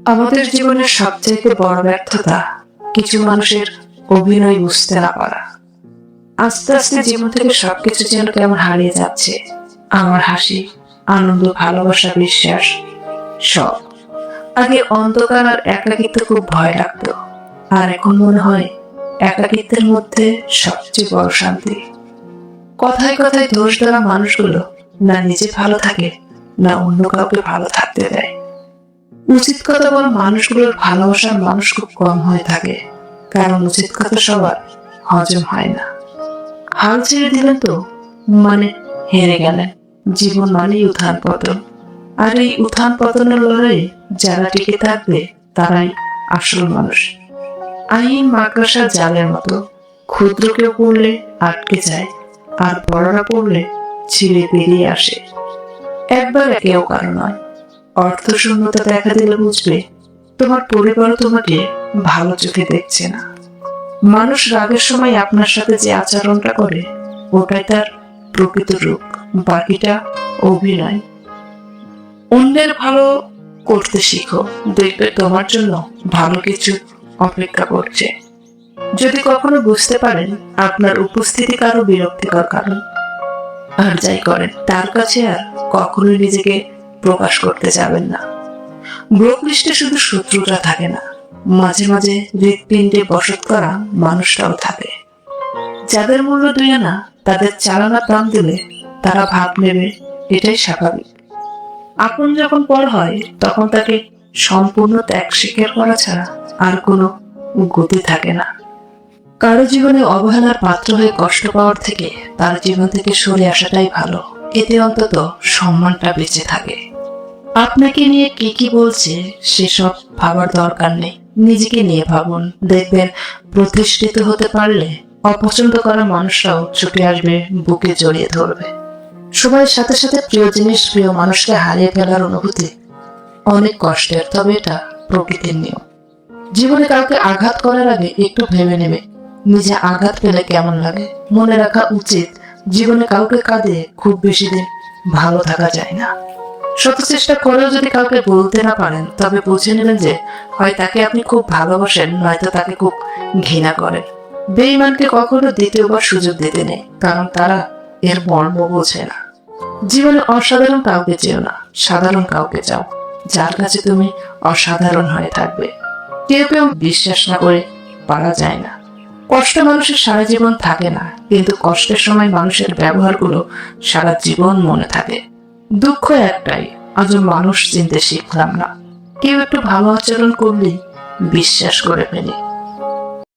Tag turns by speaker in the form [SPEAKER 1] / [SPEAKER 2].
[SPEAKER 1] আমাদের জীবনের সবচেয়ে বড় ব্যর্থতা কিছু মানুষের অভিনয় বুঝতে না পারা। আস্তে আস্তে জীবন থেকে সবকিছু যেন কেমন হারিয়ে যাচ্ছে। আমার হাসি, আনন্দ, ভালোবাসা, বিশ্বাস সব। আগে অন্ধকার আর একাকিত্ব খুব ভয় লাগতো, আর এখন মনে হয় একাকিত্বের মধ্যে সবচেয়ে বড় শান্তি। কথায় কথায় দোষ দেওয়া মানুষগুলো না নিজে ভালো থাকে, না অন্য কাউকে ভালো থাকতে দেয়। উচিত কথা বলা মানুষগুলোর ভালোবাসার মানুষ খুব কম হয়ে থাকে, কারণ উচিত কথা সবার হজম হয় না। হাল ছেড়ে দিলেন তো মানে হেরে গেলেন। জীবন মানেই উত্থান পতন, আর এই উত্থান পতনের লড়াইয়ে যারা টিকে থাকবে তারাই আসল মানুষ। আইন মাকড়সার জালের মতো, ক্ষুদ্র কেউ পড়লে আটকে যায়, আর বড়রা পড়লে ছিঁড়ে বেরিয়ে আসে। একবার কেউ কারো নয়। অর্থ শূন্যতা দেখা দিলে বুঝবে তোমার পরিবার তোমাকে ভালো চোখে দেখছে না। মানুষ রাগের সময় আপনার সাথে যে আচরণটা করে ওটাই তার প্রকৃত রূপ, বাকিটা অভিনয়। অন্যের ভালো করতে শিখো, দেখবে তোমার জন্য ভালো কিছু অপেক্ষা করছে। যদি কখনো বুঝতে পারেন আপনার উপস্থিতি কারো বিরক্তিকর কারণ, আর যাই করেন তার কাছে আর কখনোই নিজেকে প্রকাশ করতে যাবেন না। ব্লক লিস্টে শুধু শত্রুরা থাকে না, মাঝে মাঝে হৃৎপিণ্ডে বসত করা মানুষটাও থাকে। যাদের মূল্য দুই না তাদের চালানা প্রাণ দিলে তারা ভাব নেবে, এটাই স্বাভাবিক। আপন যখন পর হয় তখন তাকে সম্পূর্ণ ত্যাগ স্বীকার করা ছাড়া আর কোনো গতি থাকে না। কারো জীবনে অবহেলার পাত্র হয়ে কষ্ট পাওয়ার থেকে তার জীবন থেকে সরে আসাটাই ভালো, এতে অন্তত সম্মানটা বেঁচে থাকে। আপনাকে নিয়ে কি কি বলছে সেসব ভাবার দরকার নেই, নিজেকে নিয়ে ভাবুন। দেখবেন প্রতিষ্ঠিত হতে পারলে অপছন্দ করা মানুষরাও ছুটে আসবে, বুকে জড়িয়ে ধরবে। সময়ের সাথে সাথে প্রিয় জিনিস, প্রিয় মানুষকে হারিয়ে ফেলার অনুভূতি অনেক কষ্টের, তবে এটা প্রকৃতির নিয়ম। জীবনে কাউকে আঘাত করার আগে একটু ভেবে নেবে নিজে আঘাত পেলে কেমন লাগে। মনে রাখা উচিত জীবনে কাউকে কাঁদে খুব বেশি দিন ভালো থাকা যায় না। শত চেষ্টা করেও যদি কাউকে বলতে না পারেন তবে বুঝে নেবেন যে হয় তাকে আপনি খুব ভালোবাসেন, নয়তো তাকে খুব ঘৃণা করেন। বেঈমানকে কখনো দ্বিতীয়বার সুযোগ দিতে নেই, কারণ তারা এর মর্ম বোঝে না। জীবনে অসাধারণ কাউকে চেও না, সাধারণ কাউকে চাও, যার কাছে তুমি অসাধারণ হয়ে থাকবে। কেউ কেউ বিশ্বাস না করে পারা যায় না। কষ্ট মানুষের সারা জীবন থাকে না, কিন্তু কষ্টের সময় মানুষের ব্যবহারগুলো সারা জীবন মনে থাকে। দুঃখ একটাই, আজও মানুষ চিনতে শিখলাম না। কেউ একটু ভালো আচরণ করলেই বিশ্বাস করে ফেলি।